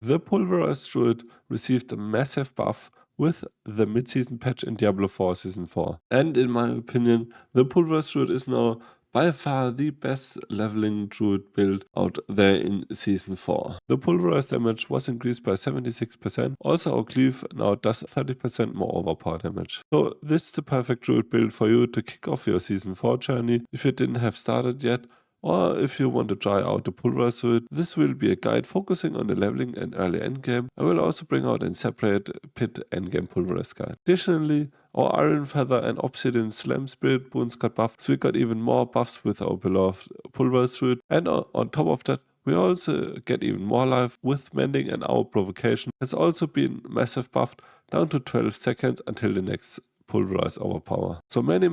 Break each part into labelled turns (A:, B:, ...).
A: The Pulverize Druid received a massive buff with the mid-season patch in Diablo4 Season 4. And in my opinion, the Pulverize Druid is now by far the best leveling Druid build out there in Season 4. The Pulverize damage was increased by 76%, also our glyph now does 30% more overpower damage. So this is the perfect Druid build for you to kick off your Season 4 journey if you didn't have started yet, or if you want to try out the Pulverize Druid. This will be a guide focusing on the leveling and early endgame. I will also bring out a separate pit endgame Pulverize guide. Additionally, our Iron Feather and Obsidian Slam Spirit boons got buffed, so we got even more buffs with our beloved Pulverize Druid. And on top of that, we also get even more life with Mending, and our Provocation has also been massive buffed down to 12 seconds until the next Pulverize Overpower. So many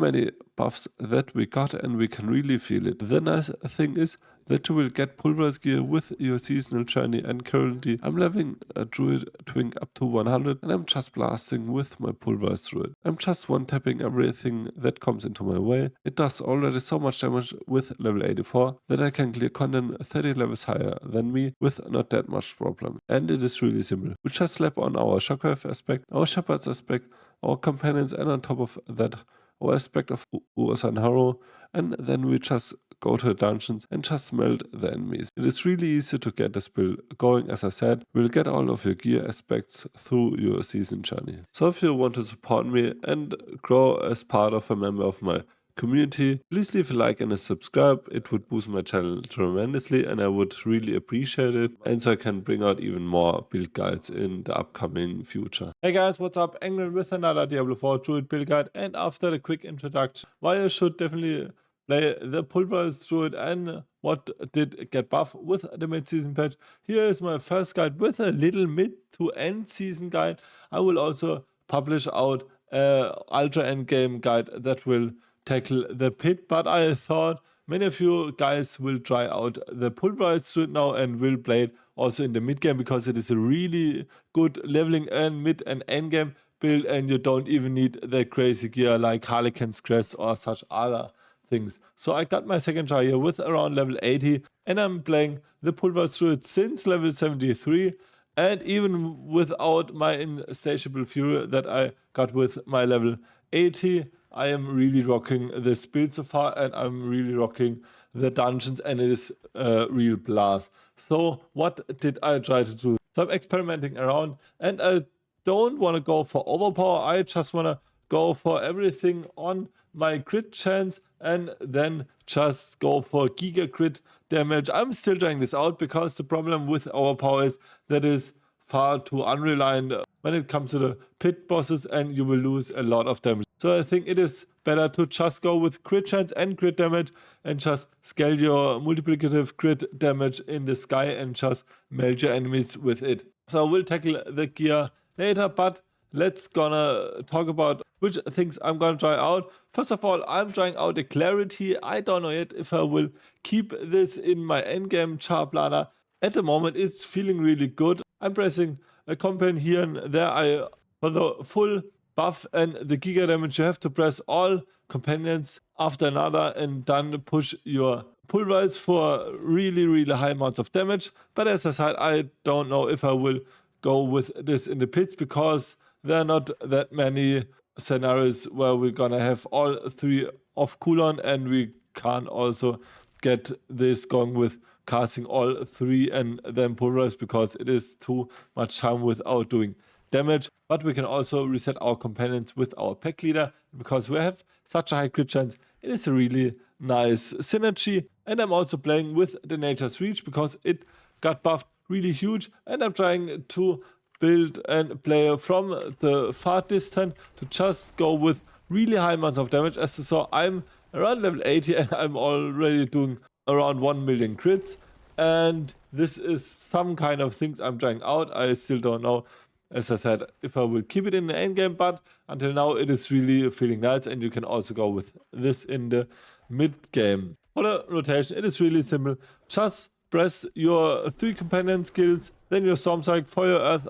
A: buffs that we got, and we can really feel it. The nice thing is that you will get Pulverize Gear with your seasonal journey, and currently I'm leveling a Druid Twink up to 100 and I'm just blasting with my Pulverize Druid. I'm just one-tapping everything that comes into my way. It does already so much damage with level 84 that I can clear content 30 levels higher than me with not that much problem. And it is really simple. We just slap on our Shockwave aspect, our Shepherd's aspect, our companions, and on top of that our aspect of Ursan Harrow, and then we just go to the dungeons and just melt the enemies. It is really easy to get this build going. As I said, we'll get all of your gear aspects through your season journey. So if you want to support me and grow as part of a member of my community, please leave a like and a subscribe. It would boost my channel tremendously and I would really appreciate it, and so I can bring out even more build guides in the upcoming future. Hey guys, what's up? Angrentv with another Diablo 4 Druid build guide, and after the quick introduction why you should definitely play the Pulverize Druid and what did get buffed with the mid-season patch, here is my first guide with a little mid to end season guide. I will also publish out a ultra endgame guide that will tackle the pit, but I thought many of you guys will try out the Pulverize Druid now and will play it also in the mid game, because it is a really good leveling and mid and end game build, and you don't even need the crazy gear like Harlequin's Crest or such other things. So I got my second try here with around level 80, and I'm playing the Pulverize Druid since level 73, and even without my insatiable fury that I got with my level 80, I am really rocking this build so far, and I'm really rocking the dungeons, and it is a real blast. So what did I try to do? So I'm experimenting around, and I don't want to go for overpower. I just want to go for everything on my crit chance and then just go for giga crit damage. I'm still trying this out because the problem with overpower is that it is far too unreliant when it comes to the pit bosses, and you will lose a lot of damage. So I think it is better to just go with crit chance and crit damage and just scale your multiplicative crit damage in the sky and just melt your enemies with it. So we'll tackle the gear later, but let's gonna talk about which things I'm gonna try out. First of all, I'm trying out the clarity. I don't know yet if I will keep this in my endgame char planner. At the moment, it's feeling really good. I'm pressing a companion here and there. For the full buff and the giga damage, you have to press all companions after another and then push your Pulverize for really high amounts of damage. But as I said, I don't know if I will go with this in the pits, because there are not that many scenarios where we're gonna have all three off cooldown, and we can also get this going with casting all three and then Pulverize, because it is too much time without doing damage. But we can also reset our companions with our pack leader, because we have such a high crit chance. It is a really nice synergy. And I'm also playing with the Nature's Reach because it got buffed really huge, and I'm trying to build and play from the far distance to just go with really high amounts of damage. As you saw, I'm around level 80 and I'm already doing around 1 million crits, and this is some kind of things I'm trying out. I still don't know, as I said, if I will keep it in the endgame, but until now it is really feeling nice, and you can also go with this in the mid game. For the rotation, it is really simple. Just press your 3 companion skills, then your Storm Strike for your earth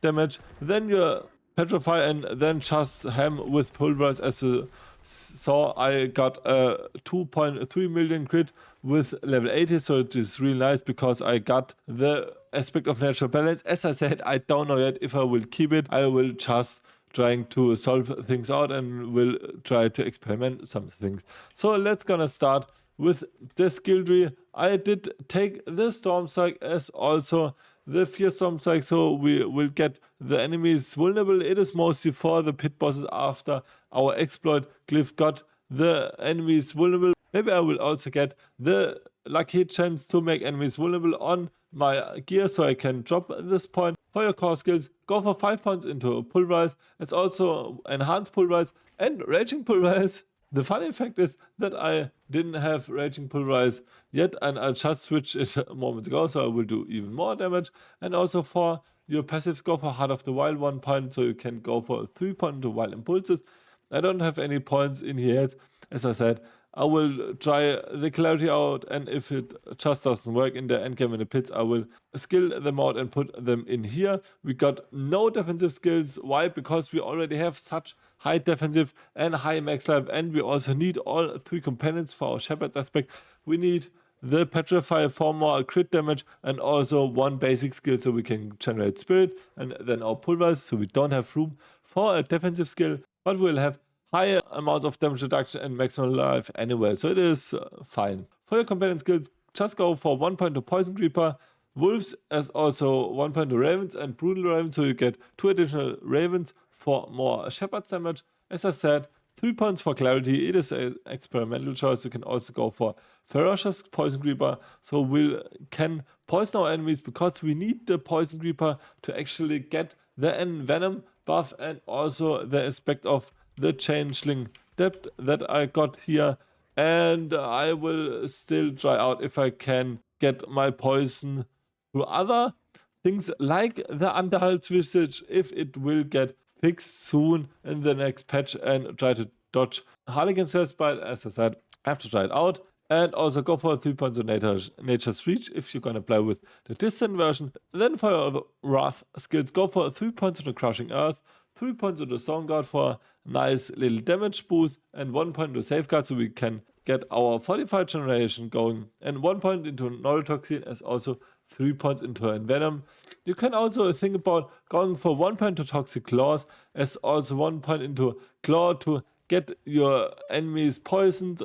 A: damage, then your Petrify, and then just ham with Pulverize as you saw, I got a 2.3 million crit with level 80, so it is really nice because I got the aspect of natural balance. As I said, I don't know yet if I will keep it. I will just trying to solve things out and will try to experiment some things. So let's gonna start with the skill tree. I did take the storm strike as also the fear storm strike, so we will get the enemies vulnerable. It is mostly for the pit bosses after our exploit glyph got the enemies vulnerable. Maybe I will also get the lucky chance to make enemies vulnerable on my gear, so I can drop this point. For your core skills, go for 5 points into Pulverize. It's also enhanced Pulverize and Raging Pulverize. The funny fact is that I didn't have Raging Pulverize yet, and I just switched it moments ago, so I will do even more damage. And also for your passives, go for Heart of the Wild 1 point, so you can go for 3 points into Wild Impulses. I don't have any points in here yet. As I said, I will try the clarity out, and if it just doesn't work in the endgame in the pits, I will skill them out and put them in here. We got no defensive skills. Why? Because we already have such high defensive and high max life, and we also need all 3 components for our shepherd aspect. We need the Petrify for more crit damage and also 1 basic skill so we can generate spirit, and then our Pulverize, so we don't have room for a defensive skill, but we'll have higher amounts of damage reduction and maximum life anyway, so it is fine. For your companion skills, just go for 1 point to Poison Creeper, Wolves as also 1 point to Ravens and Brutal Ravens, so you get 2 additional Ravens for more Shepherd's damage. As I said, 3 points for Clarity, it is an experimental choice. You can also go for Ferocious Poison Creeper, so we can poison our enemies because we need the Poison Creeper to actually get the Envenom buff and also the aspect of the Changeling Depth that I got here, and I will still try out if I can get my poison through other things like the Underhalt's Visage, if it will get fixed soon in the next patch, and try to dodge Harlequin's Frostbite. As I said, I have to try it out. And also go for 3 points of Nature's Reach if you're gonna play with the distant version. Then for your Wrath skills, go for 3 points of the Crushing Earth, 3 points of the Storm Guard for a nice little damage boost, and 1 point to Safeguard so we can get our Fortified generation going, and 1 point into Neurotoxin as also 3 points into Envenom. You can also think about going for 1 point to Toxic Claws as also 1 point into Claw to get your enemies poisoned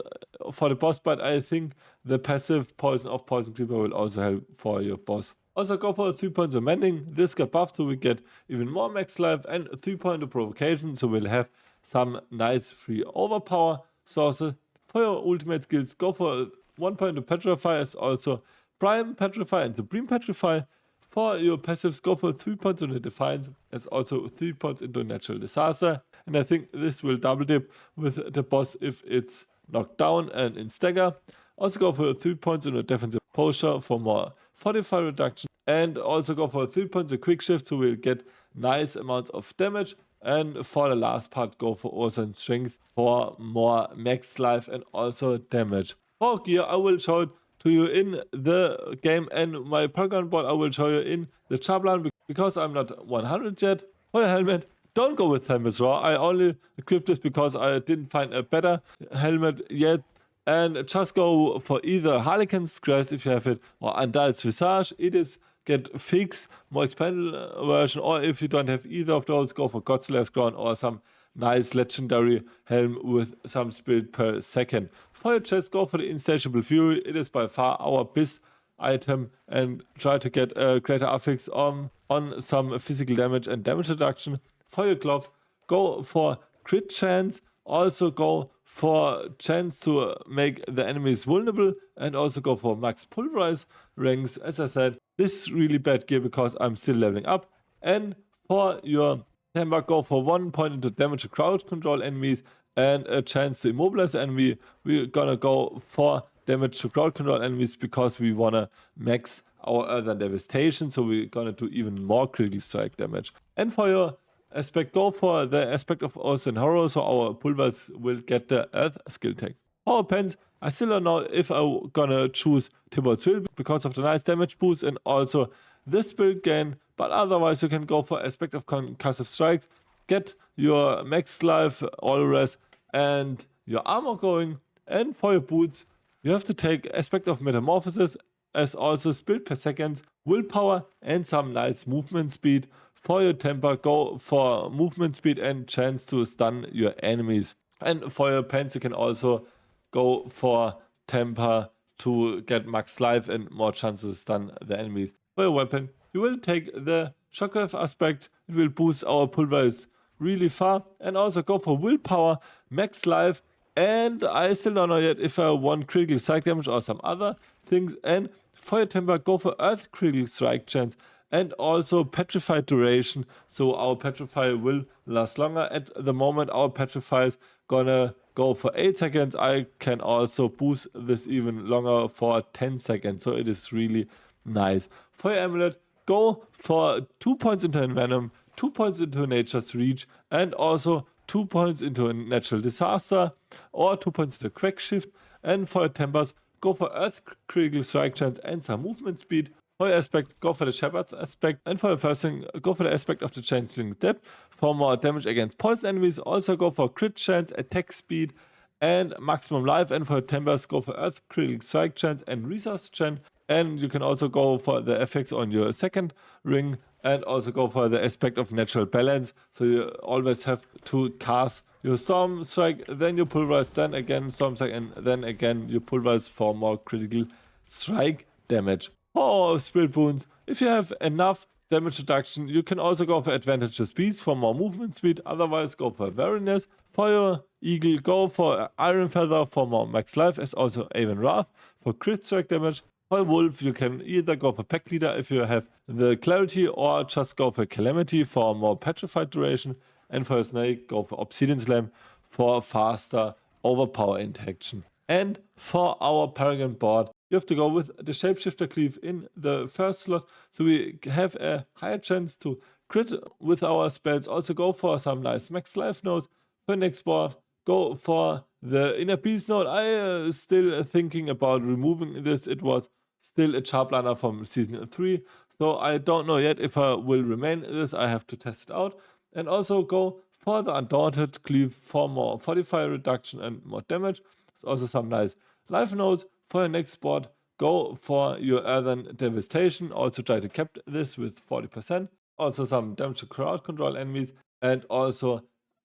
A: for the boss, but I think the passive poison of Poison Creeper will also help for your boss. Also go for 3 points of Mending, this got buffed so we get even more max life, and 3 points of Provocation, so we'll have some nice free Overpower sources. For your ultimate skills, go for 1 point to Petrify as also Prime Petrify and Supreme Petrify. For your passives, go for 3 points on the Defiance as also 3 points into Natural Disaster. And I think this will double dip with the boss if it's knocked down and in stagger. Also go for 3 points in a Defensive Posture for more Fortify reduction. And also go for 3 points of Quick Shift so we'll get nice amounts of damage. And for the last part, go for Awesome Strength for more max life and also damage. For gear, I will show it to you in the game, and my Paragon Board I will show you in the Chablan because I'm not 100 yet. For your helmet, don't go with Helmet Raw. I only equipped this because I didn't find a better helmet yet. And just go for either Harlequin's Crest if you have it, or Andal's Visage. It is get fixed, more expanded version, or if you don't have either of those, go for Godslayer's Crown or some nice legendary helm with some spirit per second. For your chest, go for the Insatiable Fury. It is by far our best item, and try to get a greater affix on some physical damage and damage reduction. For your glove, go for crit chance. Also go for chance to make the enemies vulnerable, and also go for max Pulverize ranks. As I said, this is really bad gear because I'm still leveling up. And for your hammer, go for 1 point into damage to crowd control enemies and a chance to immobilize the enemy. We're gonna go for damage to crowd control enemies because we wanna max our other devastation, so we're gonna do even more critical strike damage. And for your aspect, go for the aspect of Earth and Horror, so our Pulvers will get the Earth skill tag. Power Pens, I still don't know if I'm gonna choose Tibor's Will because of the nice damage boost and also the spirit gain, but otherwise you can go for aspect of concussive strikes, get your max life, all rest, and your armor going. And for your boots, you have to take aspect of metamorphosis, as also speed per second, willpower, and some nice movement speed. For your temper, go for movement speed and chance to stun your enemies. And for your pants, you can also go for temper to get max life and more chances to stun the enemies. For your weapon, you will take the shockwave aspect. It will boost our pulverize really far. And also go for willpower, max life. And I still don't know yet if I want critical strike damage or some other things. And for your temper, go for earth critical strike chance. And also petrified duration, so our petrify will last longer. At the moment, our petrify is gonna go for 8 seconds. I can also boost this even longer for 10 seconds, so it is really nice. For your amulet, go for 2 points into Envenom, 2 points into Nature's Reach, and also 2 points into a Natural Disaster, or 2 points into Quack Shift. And for your tempers, go for Earth Critical Strike Chance and some movement speed. For your aspect, go for the Shepherd's aspect, and for your first thing, go for the aspect of the Changeling Depth for more damage against poison enemies. Also go for crit chance, attack speed, and maximum life. And for your tempers, go for Earth Critical Strike chance and resource chance. And you can also go for the effects on your second ring, and also go for the aspect of natural balance. So you always have to cast your Storm Strike, then you pulverize, then again Storm Strike, and then again you pulverize for more critical strike damage. For spirit boons, if you have enough damage reduction, you can also go for advantageous beast for more movement speed. Otherwise, go for wariness. For your eagle, go for iron feather for more max life, as also Aven Wrath for crit strike damage. For wolf, you can either go for pack leader if you have the clarity, or just go for calamity for more petrified duration. And for a snake, go for obsidian slam for faster overpower interaction. And for our Paragon board, you have to go with the shapeshifter cleave in the first slot, so we have a higher chance to crit with our spells. Also go for some nice max life nodes. For next board, go for the inner beast node. I still thinking about removing this. It was still a sharpliner from season 3, so I don't know yet if I will remain this. I have to test it out. And also go for the undaunted cleave for more fortify reduction and more damage. There's also some nice life nodes. For your next spot, go for your Earthen Devastation. Also try to cap this with 40%. Also some damage to crowd control enemies. And also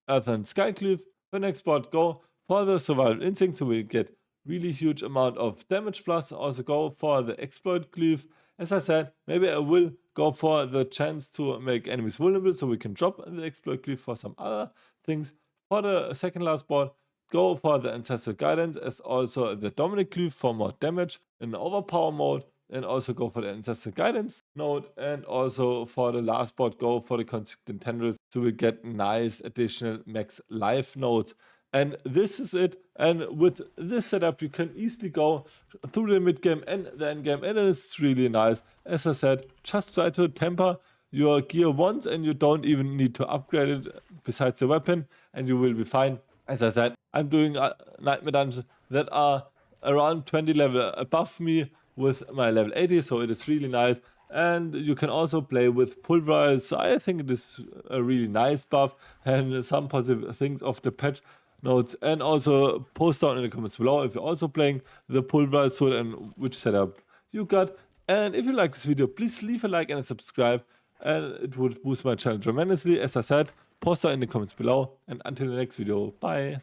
A: Earthen Skycleave. For next spot, go for the Survival Instinct, so we get really huge amount of damage plus. Also go for the Exploit Cleave. As I said, maybe I will go for the chance to make enemies vulnerable, so we can drop the Exploit Cleave for some other things. For the second last board, go for the Ancestral Guidance, as also the Dominant Cleave for more damage in the Overpower mode. And also go for the Ancestral Guidance node. And also for the last board, go for the Consistent Tendrils, so we get nice additional max life nodes. And this is it. And with this setup, you can easily go through the mid game and the end game, and it's really nice. As I said, just try to temper your gear once, and you don't even need to upgrade it besides the weapon, and you will be fine. As I said, I'm doing nightmare dungeons that are around 20 level above me with my level 80, so it is really nice. And you can also play with Pulverize. I think it is a really nice buff, and some positive things of the patch notes. And also post down in the comments below if you're also playing the Pulverize Sword and which setup you got. And if you like this video, please leave a like and a subscribe, and it would boost my channel tremendously. As I said, post down in the comments below, and until the next video, bye.